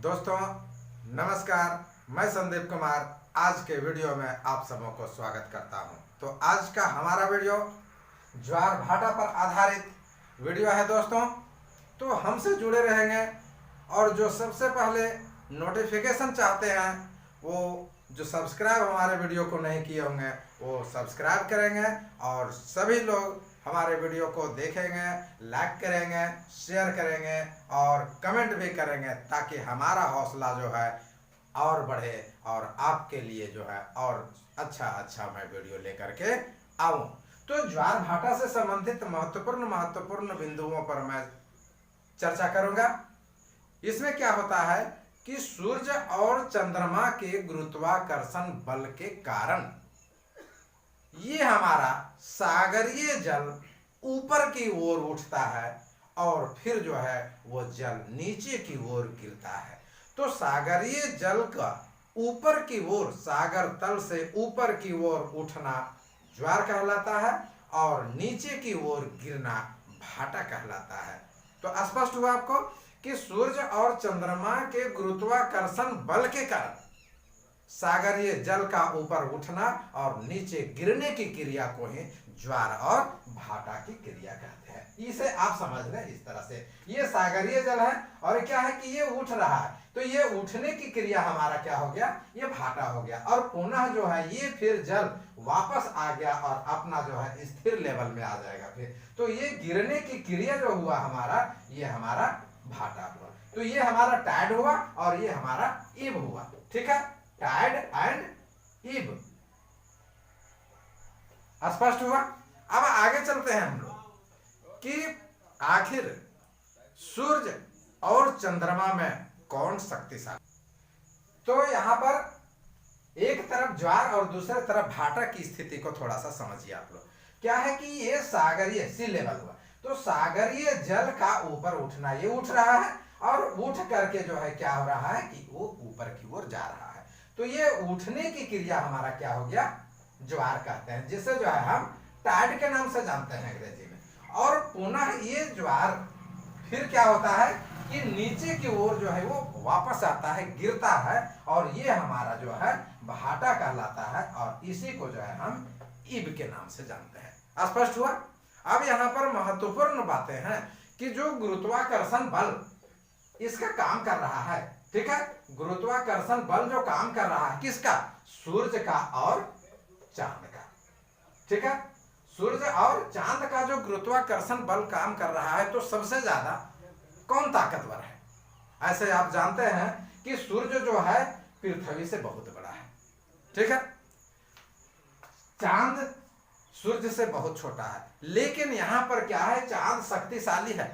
दोस्तों नमस्कार, मैं संदीप कुमार आज के वीडियो में आप सबों को स्वागत करता हूं। तो आज का हमारा वीडियो ज्वार भाटा पर आधारित वीडियो है दोस्तों। तो हमसे जुड़े रहेंगे और जो सबसे पहले नोटिफिकेशन चाहते हैं वो जो सब्सक्राइब हमारे वीडियो को नहीं किए होंगे वो सब्सक्राइब करेंगे और सभी लोग हमारे वीडियो को देखेंगे, लाइक करेंगे, शेयर करेंगे और कमेंट भी करेंगे ताकि हमारा हौसला जो है और बढ़े और आपके लिए जो है और अच्छा मैं वीडियो लेकर के आऊं। तो ज्वार भाटा से संबंधित महत्वपूर्ण बिंदुओं पर मैं चर्चा करूंगा। इसमें क्या होता है कि सूर्य और चंद्रमा के गुरुत्वाकर्षण बल के कारण ये हमारा सागरीय जल ऊपर की ओर उठता है और फिर जो है वो जल नीचे की ओर गिरता है। तो सागरीय जल का ऊपर की ओर, सागर तल से ऊपर की ओर उठना ज्वार कहलाता है और नीचे की ओर गिरना भाटा कहलाता है। तो स्पष्ट हुआ आपको कि सूर्य और चंद्रमा के गुरुत्वाकर्षण बल के कारण सागरीय जल का ऊपर उठना और नीचे गिरने की क्रिया को ही ज्वार और भाटा की क्रिया कहते हैं। इसे आप समझ लें इस तरह से, ये सागरीय जल है और क्या है कि ये उठ रहा है, तो ये उठने की क्रिया हमारा क्या हो गया, ये भाटा हो गया और पुनः जो है ये फिर जल वापस आ गया और अपना जो है स्थिर लेवल में आ जाएगा फिर। तो ये गिरने की क्रिया जो हुआ हमारा, ये हमारा भाटा हुआ। तो ये हमारा टाइड हुआ और ये हमारा ईब हुआ। ठीक है, टाइड एंड ईब स्पष्ट हुआ। अब आगे चलते हैं हम लोग कि आखिर सूर्य और चंद्रमा में कौन शक्तिशाली। तो यहां पर एक तरफ ज्वार और दूसरे तरफ भाटा की स्थिति को थोड़ा सा समझिए आप लोग। क्या है कि ये सागरीय सी लेवल हुआ, तो सागरीय जल का ऊपर उठना, ये उठ रहा है और उठ करके जो है क्या हो रहा है कि वो ऊपर की ओर जा रहा है। तो ये उठने की क्रिया हमारा क्या हो गया, ज्वार कहते हैं, जिसे जो है हम टाइड के नाम से जानते हैं अंग्रेजी में। और पुनः ये ज्वार फिर क्या होता है कि नीचे की ओर जो है वो वापस आता है, गिरता है और ये हमारा जो है भाटा कहलाता है और इसी को जो है हम ईब के नाम से जानते हैं। स्पष्ट हुआ। अब यहाँ पर महत्वपूर्ण बातें हैं कि जो गुरुत्वाकर्षण बल इसका काम कर रहा है, ठीक है, गुरुत्वाकर्षण बल जो काम कर रहा है किसका, सूर्य का और चांद का। ठीक है, सूर्य और चांद का जो गुरुत्वाकर्षण बल काम कर रहा है, तो सबसे ज्यादा कौन ताकतवर है। ऐसे आप जानते हैं कि सूर्य जो है पृथ्वी से बहुत बड़ा है, ठीक है, चांद सूर्य से बहुत छोटा है, लेकिन यहां पर क्या है, चांद शक्तिशाली है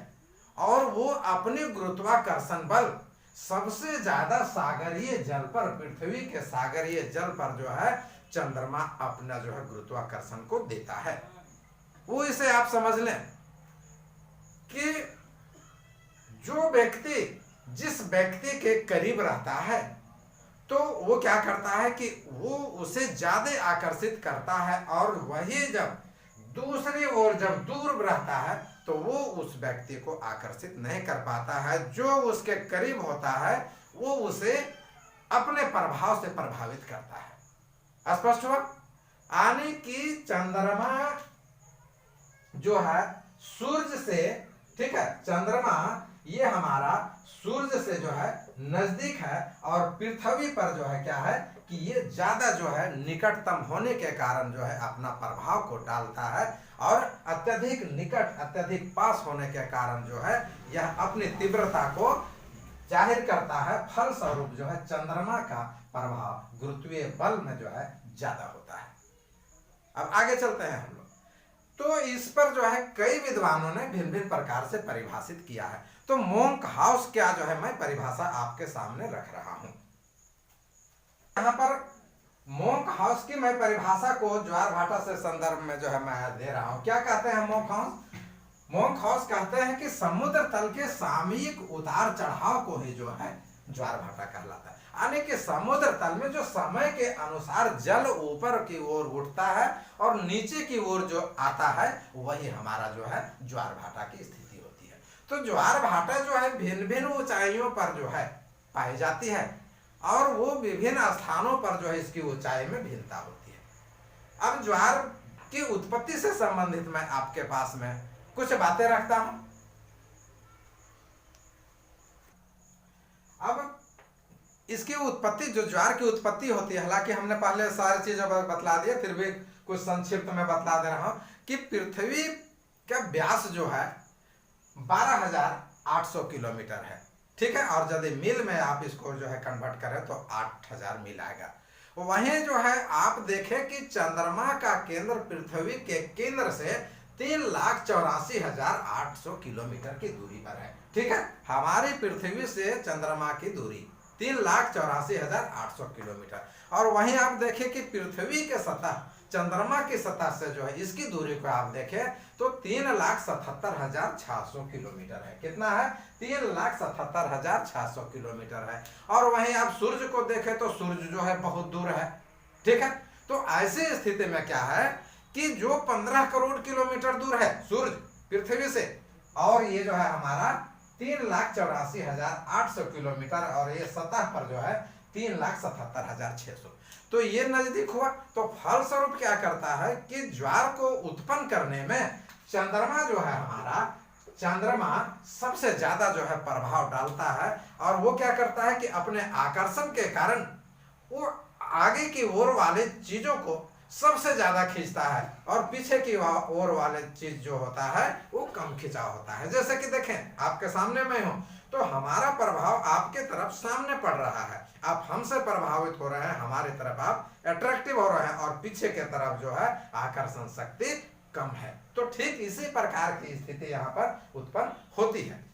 और वो अपने गुरुत्वाकर्षण बल सबसे ज्यादा सागरीय जल पर, पृथ्वी के सागरीय जल पर जो है चंद्रमा अपना जो है गुरुत्वाकर्षण को देता है। वो इसे आप समझ लें कि जो व्यक्ति जिस व्यक्ति के करीब रहता है तो वो क्या करता है कि वो उसे ज्यादा आकर्षित करता है और वही जब दूसरी ओर जब दूर रहता है तो वो उस व्यक्ति को आकर्षित नहीं कर पाता है। जो उसके करीब होता है वो उसे अपने प्रभाव से प्रभावित करता है। स्पष्ट हुआ। यानी कि चंद्रमा जो है सूर्य से, ठीक है, चंद्रमा ये हमारा सूर्य से जो है नजदीक है और पृथ्वी पर जो है क्या है कि ये ज्यादा जो है निकटतम होने के कारण जो है अपना प्रभाव को डालता है और अत्यधिक निकट, अत्यधिक पास होने के कारण जो है यह अपनी तीव्रता को जाहिर करता है। फलस्वरूप जो है चंद्रमा का प्रभाव गुरुत्वीय बल में जो है ज्यादा होता है। अब आगे चलते हैं हम लोग। तो इस पर जो है कई विद्वानों ने भिन्न भिन्न प्रकार से परिभाषित किया है। तो मोंक हाउस क्या जो है मैं परिभाषा आपके सामने रख रहा हूं। यहाँ पर मोंक हाउस की मैं परिभाषा को ज्वार भाटा से संदर्भ में जो है मैं दे रहा हूं। क्या कहते हैं मोंक हाउस? मोंक हाउस कहते हैं कि समुद्र तल के सामयिक उतार चढ़ाव को ही जो है ज्वार भाटा कहलाता है। यानी कि समुद्र तल में जो समय के अनुसार जल ऊपर की ओर उठता है और नीचे की ओर जो आता है वही हमारा जो है ज्वार भाटा की स्थिति होती है। तो ज्वार भाटा जो है भिन्न भिन्न ऊंचाइयों पर जो है पाई जाती है और वो विभिन्न स्थानों पर जो है इसकी ऊंचाई में भिन्नता होती है। अब ज्वार की उत्पत्ति से संबंधित मैं आपके पास में कुछ बातें रखता हूं। अब इसकी उत्पत्ति, जो ज्वार की उत्पत्ति होती है, हालांकि हमने पहले सारी चीजों पर बतला दिया, फिर भी कुछ संक्षिप्त में बतला दे रहा हूं कि पृथ्वी का व्यास जो है 12,800 किलोमीटर है, ठीक है। और यदि मील में आप इसको जो है कन्वर्ट करें तो 8,000 मील आएगा। वहीं जो है आप देखें कि चंद्रमा का केंद्र पृथ्वी के केंद्र से 3,84,800 किलोमीटर की दूरी पर है, ठीक है। हमारी पृथ्वी से चंद्रमा की दूरी 3,84,800 किलोमीटर। और वहीं आप देखें कि पृथ्वी के सतह, चंद्रमा की सतह से जो है इसकी दूरी को आप देखें तो 3,77,600 किलोमीटर है। कितना है? 3,77,600 किलोमीटर है। और वहीं आप सूर्य को देखें तो सूर्य जो है बहुत दूर है, ठीक है। तो ऐसी स्थिति में क्या है कि जो 15 करोड़ किलोमीटर दूर है सूर्य पृथ्वी से, और ये जो है हमारा 3,84,800 किलोमीटर, और ये सतह पर जो है 3,77,600, तो ये नजदीक हुआ। तो फलस्वरूप क्या करता है कि ज्वार को उत्पन्न करने में चंद्रमा जो है हमारा, चंद्रमा सबसे ज्यादा जो है प्रभाव डालता है। और वो क्या करता है कि अपने आकर्षण के कारण वो आगे की ओर वाले चीजों को सबसे ज्यादा खींचता है और पीछे की ओर वाले चीज जो होता है वो कम खिंचाव होता है। जैसे कि देखें आपके सामने मैं हूं तो हमारा प्रभाव आपके तरफ सामने पड़ रहा है, आप हमसे प्रभावित हो रहे हैं, हमारी तरफ आप अट्रैक्टिव हो रहे हैं, और पीछे के तरफ जो है आकर्षण शक्ति कम है। तो ठीक इसी प्रकार की स्थिति यहाँ पर उत्पन्न होती है।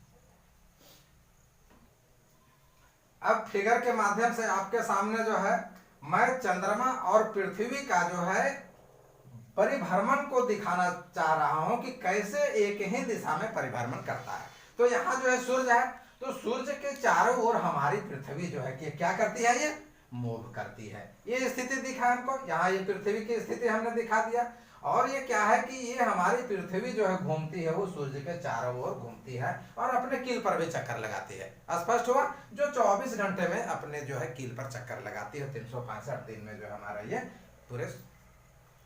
अब फिगर के माध्यम से आपके सामने जो है मैं चंद्रमा और पृथ्वी का जो है परिभ्रमण को दिखाना चाह रहा हूं कि कैसे एक ही दिशा में परिभ्रमण करता है। तो यहाँ जो है सूर्य है, तो सूर्य के चारों ओर हमारी पृथ्वी जो है कि क्या करती है, ये मूव करती है। ये स्थिति दिखा हमको, यहाँ ये पृथ्वी की स्थिति हमने दिखा दिया। और ये क्या है कि ये हमारी पृथ्वी जो है घूमती है, वो सूर्य के चारों ओर घूमती है और अपने कील पर भी चक्कर लगाती है। स्पष्ट हुआ? जो 24 घंटे में अपने जो है कील पर चक्कर लगाती है, 365 दिन में जो हमारा ये पूरे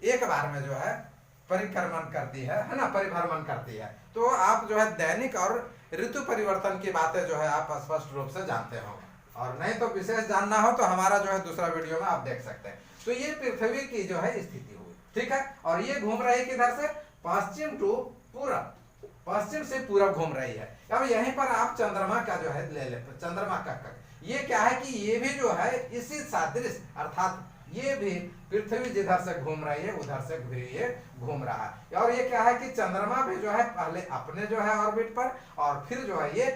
एक बार में जो है परिक्रमण करती है ना, परिभ्रमण करती है। तो आप जो है दैनिक और ऋतु परिवर्तन की बातें जो है आप स्पष्ट रूप से जानते हो, और नहीं तो विशेष जानना हो तो हमारा जो है दूसरा वीडियो में आप देख सकते हैं। तो ये पृथ्वी की जो है स्थिति हुई, ठीक है। और ये घूम रही किधर से? पश्चिम टू पूरब, पश्चिम से पूरब घूम रही है। अब यहीं पर आप चंद्रमा का जो है ले ले, चंद्रमा का ये क्या है कि ये भी जो है इसी सादृश, अर्थात ये भी पृथ्वी जिधर से घूम रही है उधर से भी ये घूम रहा है। और ये क्या है कि चंद्रमा भी जो है पहले अपने जो है ऑर्बिट पर, और फिर जो है ये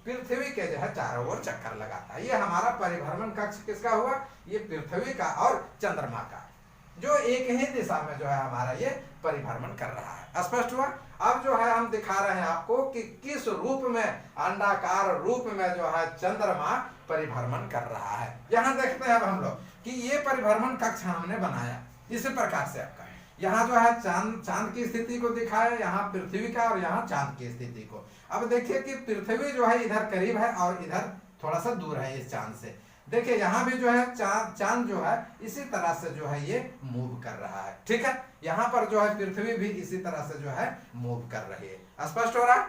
पृथ्वी के जो है चारों ओर चक्कर लगाता है। ये हमारा परिभ्रमण कक्ष किसका हुआ? ये पृथ्वी का और चंद्रमा का, जो एक ही दिशा में जो है हमारा ये परिभ्रमण कर रहा है। स्पष्ट हुआ? अब जो है हम दिखा रहे हैं आपको कि किस रूप में, अंडाकार रूप में जो है चंद्रमा परिभ्रमण कर रहा है। यहाँ देखते हैं अब हम लोग कि ये परिभ्रमण कक्ष हमने बनाया इसी प्रकार से। आपका यहाँ जो है चांद की स्थिति को दिखाया, यहाँ पृथ्वी का और यहाँ चांद की स्थिति को। अब देखिए कि पृथ्वी जो है इधर करीब है और इधर थोड़ा सा दूर है इस चांद से। देखिए यहाँ भी जो है चांद जो है इसी तरह से जो है ये मूव कर रहा है, ठीक है। यहाँ पर जो है पृथ्वी भी इसी तरह से जो है मूव कर रही है। स्पष्ट हो रहा है?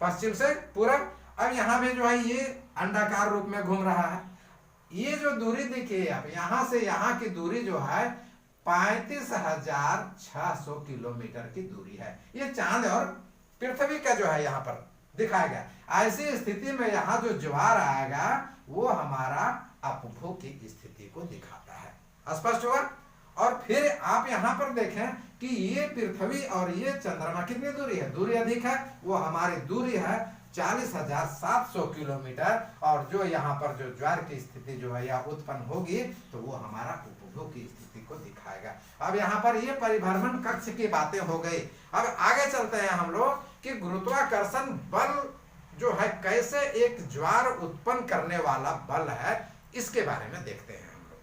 पश्चिम से पूरब। अब यहाँ भी जो है ये अंडाकार रूप में घूम रहा है। ये जो दूरी देखिए आप, यहाँ से यहाँ की दूरी जो है 35,600 किलोमीटर की दूरी है। ये चांद और पृथ्वी का जो है यहाँ पर दिखाया गया। ऐसी स्थिति में यहाँ जो ज्वार आएगा वो हमारा अपभू की स्थिति को दिखाता है। स्पष्ट हुआ? और फिर आप यहाँ पर देखें कि ये पृथ्वी और ये चंद्रमा कितनी दूरी है? दूरी अधिक है, वो हमारी दूरी है 40,700 किलोमीटर। और जो यहाँ पर जो ज्वार की स्थिति जो है यह उत्पन्न होगी तो वो हमारा उपभू की स्थिति को दिखाएगा। अब यहाँ पर ये परिभ्रमण कक्ष की बातें हो गई। अब आगे चलते हैं हम लोग कि गुरुत्वाकर्षण बल जो है कैसे एक ज्वार उत्पन्न करने वाला बल है, इसके बारे में देखते हैं हम लोग।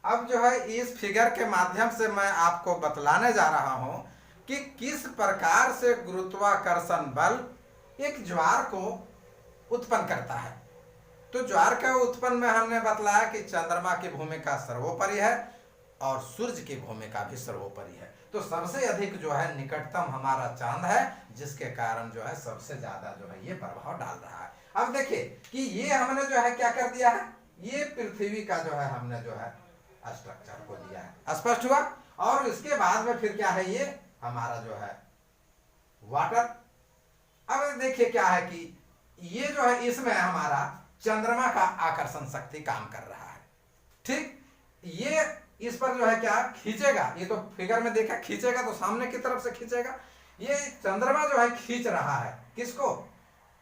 अब जो है इस फिगर के माध्यम से मैं आपको बतलाने जा रहा हूं कि किस प्रकार से गुरुत्वाकर्षण बल एक ज्वार को उत्पन्न करता है। तो ज्वार के उत्पन्न में हमने बतलाया कि चंद्रमा की भूमिका सर्वोपरि है और सूर्य की भूमिका भी सर्वोपरि है। तो सबसे अधिक जो है निकटतम हमारा चांद है, जिसके कारण जो है सबसे ज्यादा जो है ये प्रभाव डाल रहा है। अब देखिए कि ये हमने जो है क्या कर दिया है, ये पृथ्वी का जो है हमने जो है स्ट्रक्चर को दिया है, स्पष्ट हुआ। और इसके बाद में फिर क्या है, ये हमारा जो है वाटर। अब देखिए क्या है कि ये जो है इसमें हमारा चंद्रमा का आकर्षण शक्ति काम कर रहा है, ठीक। ये इस पर जो है क्या खींचेगा, ये तो फिगर में देखा, खींचेगा तो सामने की तरफ से खींचेगा। ये चंद्रमा जो है खींच रहा है किसको,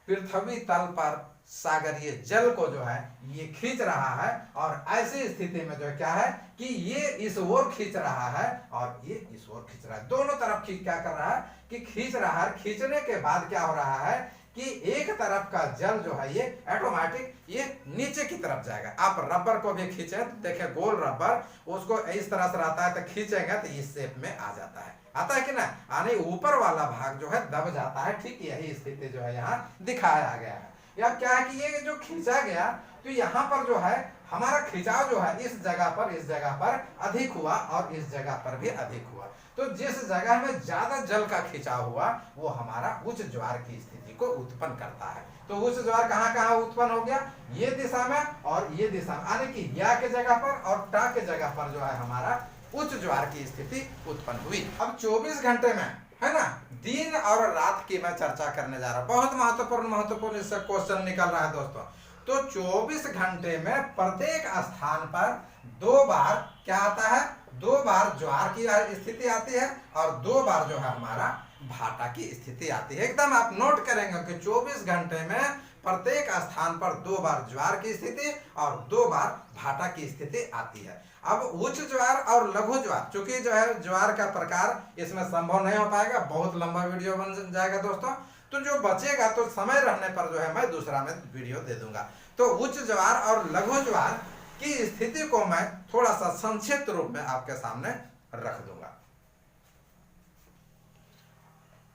पृथ्वी तल पर सागरीय जल को जो है ये खींच रहा है। और ऐसी स्थिति में जो क्या है कि ये इस ओर खींच रहा है और ये इस ओर खींच रहा है, दोनों तरफ क्या कर रहा है कि खींच रहा है। खींचने के बाद क्या हो रहा है कि एक तरफ का जल जो है ये ऑटोमेटिक ये नीचे की तरफ जाएगा। आप रबर को भी खींचे तो देखिए गोल रबर, उसको इस तरह से रहता है तो खींचेंगे तो इस शेप में आ जाता है, आता है कि ना, यानी ऊपर वाला भाग जो है दब जाता है। ठीक यही स्थिति जो है यहाँ दिखाया गया है। या क्या है कि ये जो खींचा गया तो यहाँ पर जो है हमारा खिंचाव जो है इस जगह पर अधिक हुआ और इस जगह पर भी अधिक हुआ। तो जिस जगह में ज्यादा जल का खिंचाव हुआ वो हमारा उच्च ज्वार की स्थिति को उत्पन्न करता है। तो उच्च ज्वार कहाँ कहाँ उत्पन्न हो गया, ये दिशा में और ये दिशा में, यानी कि या के जगह पर और टा के जगह पर जो है हमारा उच्च ज्वार की स्थिति उत्पन्न हुई। अब 24 घंटे में है ना, दिन और रात की मैं चर्चा करने जा रहा हूं, बहुत महत्वपूर्ण इससे क्वेश्चन निकल रहा है दोस्तों। तो 24 घंटे में प्रत्येक स्थान पर 2 बार क्या आता है, 2 बार ज्वार की स्थिति आती है और 2 बार जो है हमारा भाटा की स्थिति आती है। एकदम आप नोट करेंगे कि 24 घंटे में प्रत्येक स्थान पर 2 बार ज्वार की स्थिति और 2 बार भाटा की स्थिति आती है। अब उच्च ज्वार और लघु ज्वार, चूंकि जो है ज्वार का प्रकार इसमें संभव नहीं हो पाएगा, बहुत लंबा वीडियो बन जाएगा दोस्तों। तो जो बचेगा तो समय रहने पर जो है मैं दूसरा में वीडियो दे दूंगा। तो उच्च ज्वार और लघु ज्वार की स्थिति को मैं थोड़ा सा संक्षिप्त रूप में आपके सामने रख दूंगा।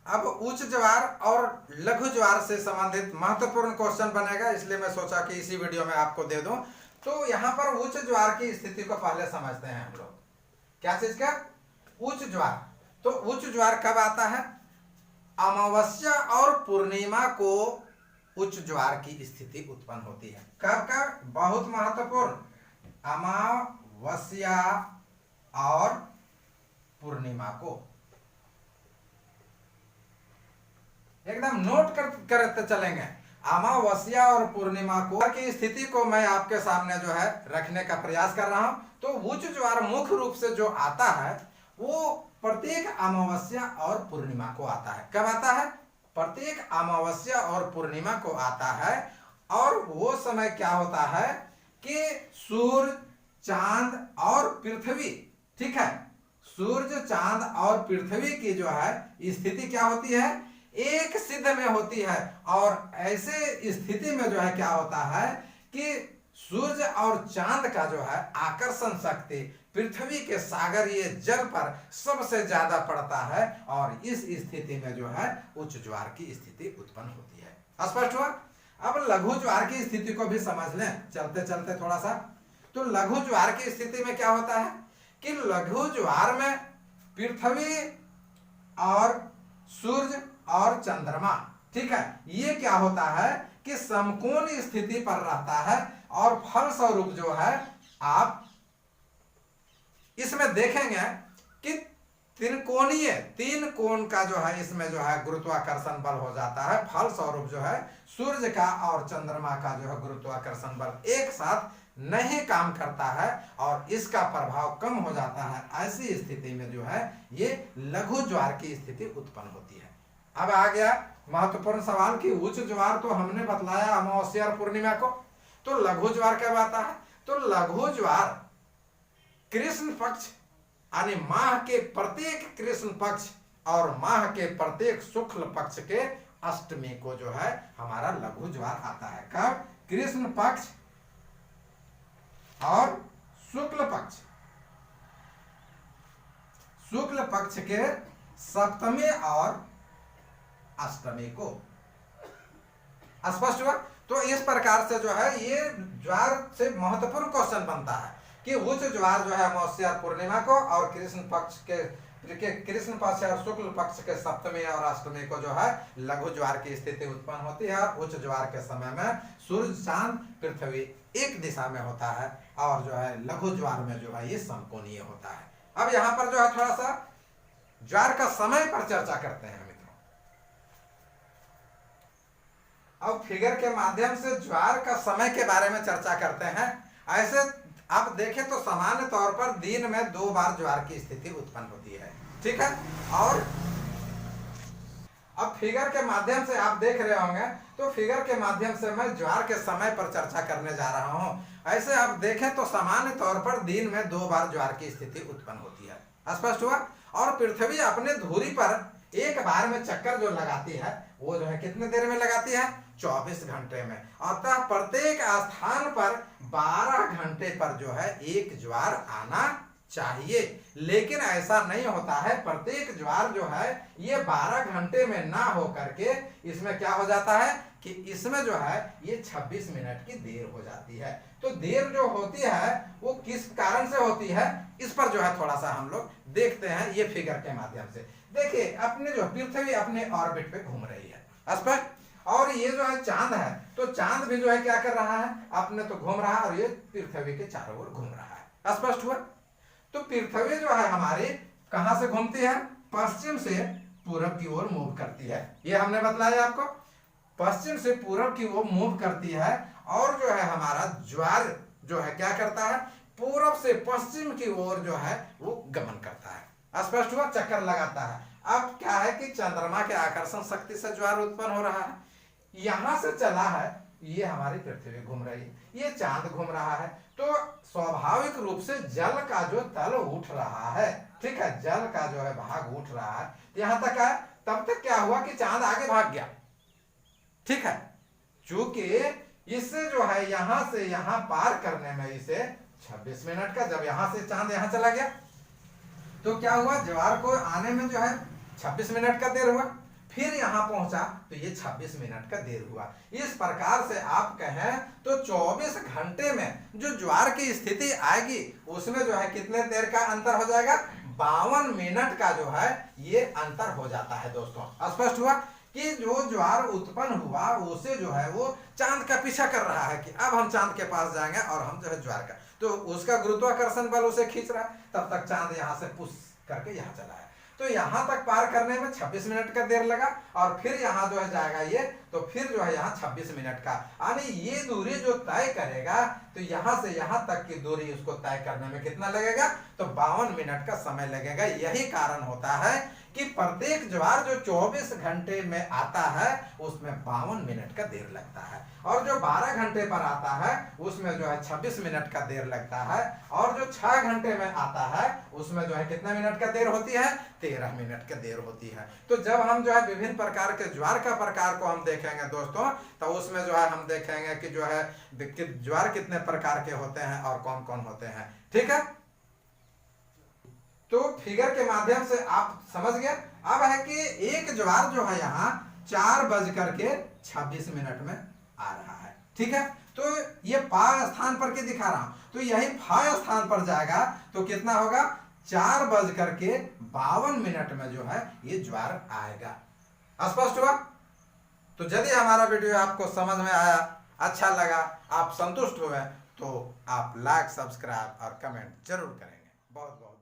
अब उच्च ज्वार और लघु ज्वार से संबंधित महत्वपूर्ण क्वेश्चन बनेगा, इसलिए मैं सोचा कि इसी वीडियो में आपको दे दूं। तो यहाँ पर उच्च ज्वार की स्थिति को पहले समझते हैं हम लोग, क्या चीज का, उच्च ज्वार। तो उच्च ज्वार कब आता है, अमावस्या और पूर्णिमा को उच्च ज्वार की स्थिति उत्पन्न होती है। कब कब, बहुत महत्वपूर्ण, अमावस्या और पूर्णिमा को एकदम नोट करते चलेंगे। अमावस्या और पूर्णिमा को की स्थिति को मैं आपके सामने जो है रखने का प्रयास कर रहा हूं। तो उच्च ज्वार मुख्य रूप से जो आता है वो प्रत्येक अमावस्या और पूर्णिमा को आता है। कब आता है, प्रत्येक अमावस्या और पूर्णिमा को आता है। और वो समय क्या होता है कि सूर्य, चांद और पृथ्वी, ठीक है, सूर्य, चांद और पृथ्वी की जो है स्थिति क्या होती है, एक सिद्ध में होती है। और ऐसे स्थिति में जो है क्या होता है कि सूर्य और चांद का जो है आकर्षण शक्ति पृथ्वी के सागरीय जल पर सबसे ज्यादा पड़ता है और इस स्थिति में जो है उच्च ज्वार की स्थिति उत्पन्न होती है। स्पष्ट हुआ। अब लघु ज्वार की स्थिति को भी समझ लें चलते चलते थोड़ा सा। तो लघु ज्वार की स्थिति में क्या होता है कि लघु ज्वार में पृथ्वी और सूर्य और चंद्रमा, ठीक है, ये क्या होता है कि समकोण स्थिति पर रहता है। और फलस्वरूप जो है आप इसमें देखेंगे कि त्रिकोणीय, 3 कोण का जो है इसमें जो है गुरुत्वाकर्षण बल हो जाता है। फलस्वरूप जो है सूर्य का और चंद्रमा का जो है गुरुत्वाकर्षण बल एक साथ नहीं काम करता है और इसका प्रभाव कम हो जाता है। ऐसी स्थिति में जो है ये लघु ज्वार की स्थिति उत्पन्न होती है। अब आ गया महत्वपूर्ण सवाल कि उच्च ज्वार तो हमने बतलाया अमावस्या और पूर्णिमा को, तो लघु ज्वार कब आता है। तो लघु ज्वार कृष्ण पक्ष यानी माह के प्रत्येक कृष्ण पक्ष और माह के प्रत्येक शुक्ल पक्ष के अष्टमी को जो है हमारा लघु ज्वार आता है। कब, कृष्ण पक्ष और शुक्ल पक्ष, शुक्ल पक्ष के सप्तमी और अष्टमी को। स्पष्ट हुआ। तो इस प्रकार से जो है ये ज्वार से महत्वपूर्ण क्वेश्चन बनता है कि उच्च ज्वार जो है अमावस्या और पूर्णिमा को और कृष्ण पक्ष और शुक्ल पक्ष के सप्तमी और अष्टमी को जो है लघु ज्वार की स्थिति उत्पन्न होती है। उच्च ज्वार के समय में सूर्य चांद पृथ्वी एक दिशा में होता है और जो है लघु ज्वार में जो है ये समकोणीय होता है। अब यहाँ पर जो है थोड़ा सा ज्वार का समय पर चर्चा करते हैं मित्रों। अब फिगर के माध्यम से ज्वार का समय के बारे में चर्चा करते हैं। ऐसे आप देखें तो सामान्य तौर पर दिन में 2 बार ज्वार की स्थिति उत्पन्न होती है, ठीक है। और अब फिगर के माध्यम से आप देख रहे होंगे, तो फिगर के माध्यम से मैं ज्वार के समय पर चर्चा करने जा रहा हूं। ऐसे आप देखें तो सामान्य तौर पर दिन में 2 बार ज्वार की स्थिति उत्पन्न होती है, स्पष्ट हुआ। और पृथ्वी अपने धुरी पर एक बार में चक्कर जो लगाती है वो जो है कितने देर में लगाती है, 24 घंटे में। अतः प्रत्येक स्थान पर 12 घंटे पर जो है एक ज्वार आना चाहिए। लेकिन ऐसा नहीं होता है, प्रत्येक ज्वार जो है ये 12 घंटे में ना हो करके इसमें क्या हो जाता है कि इसमें जो है ये 26 मिनट की देर हो जाती है। तो देर जो होती है वो किस कारण से होती है, इस पर जो है थोड़ा सा हम लोग देखते हैं ये फिगर के माध्यम से। देखिए अपने जो पृथ्वी अपने ऑर्बिट पे घूम रही है स्पष्ट, और ये जो है चांद है, तो चांद भी जो है क्या कर रहा है, अपने तो घूम रहा है और ये पृथ्वी के चारों ओर घूम रहा है, स्पष्ट हुआ। तो पृथ्वी जो है हमारी कहां से घूमती है, पश्चिम से पूरब की ओर मूव करती है। ये हमने बतलाया आपको, पश्चिम से पूरब की ओर मूव करती है। और जो है हमारा ज्वार जो है क्या करता है, पूरब से पश्चिम की ओर जो है वो गमन करता है, स्पष्ट हुआ, चक्कर लगाता है। अब क्या है कि चंद्रमा के आकर्षण शक्ति से ज्वार उत्पन्न हो रहा है। यहां से चला है, ये हमारी पृथ्वी घूम रही है, ये चांद घूम रहा है, तो स्वाभाविक रूप से जल का जो तल उठ रहा है, ठीक है, जल का जो है भाग उठ रहा है। यहां तक है, तब तक क्या हुआ कि चांद आगे भाग गया, ठीक है। चूंकि इससे जो है यहां से यहां पार करने में इसे 26 मिनट का, जब यहां से चांद यहां चला गया तो क्या हुआ, ज्वार को आने में जो है 26 मिनट का देर हुआ। फिर यहां पहुंचा तो ये 26 मिनट का देर हुआ। इस प्रकार से आप कहें तो 24 घंटे में जो ज्वार की स्थिति आएगी उसमें जो है कितने देर का अंतर हो जाएगा, 52 मिनट का जो है ये अंतर हो जाता है दोस्तों, स्पष्ट हुआ कि जो ज्वार उत्पन्न हुआ उसे जो है वो चांद का पीछा कर रहा है कि अब हम चांद के पास जाएंगे और हम जो है ज्वार का, तो उसका गुरुत्वाकर्षण बल उसे खींच रहा है। तब तक चांद यहाँ से पुश करके यहाँ चला है, तो यहाँ तक पार करने में 26 मिनट का देर लगा। और फिर यहाँ जो है जाएगा ये, तो फिर जो है यहाँ 26 मिनट का, यानी ये दूरी जो तय करेगा तो यहाँ से यहाँ तक की दूरी उसको तय करने में कितना लगेगा, तो 52 मिनट का समय लगेगा। यही कारण होता है कि प्रत्येक ज्वार जो 24 घंटे में आता है उसमें 52 मिनट का देर लगता है, और जो 12 घंटे पर आता है उसमें जो है 26 मिनट का देर लगता है, और जो 6 घंटे में आता है उसमें जो है कितने मिनट का देर होती है, 13 मिनट का देर होती है। तो जब हम जो है विभिन्न प्रकार के ज्वार का प्रकार को हम देखेंगे दोस्तों, तो उसमें जो है हम देखेंगे कि जो है ज्वार कितने प्रकार के होते हैं और कौन कौन होते हैं, ठीक है। तो फिगर के माध्यम से आप समझ गए। अब है कि एक ज्वार जो है यहाँ 4:26 में आ रहा है, ठीक है। तो ये पा स्थान पर के दिखा रहा हूं, तो यही फा स्थान पर जाएगा तो कितना होगा, 4:52 में जो है ये ज्वार आएगा, स्पष्ट हुआ। तो यदि हमारा वीडियो आपको समझ में आया, अच्छा लगा, आप संतुष्ट हुए, तो आप लाइक, सब्सक्राइब और कमेंट जरूर करेंगे। बहुत बहुत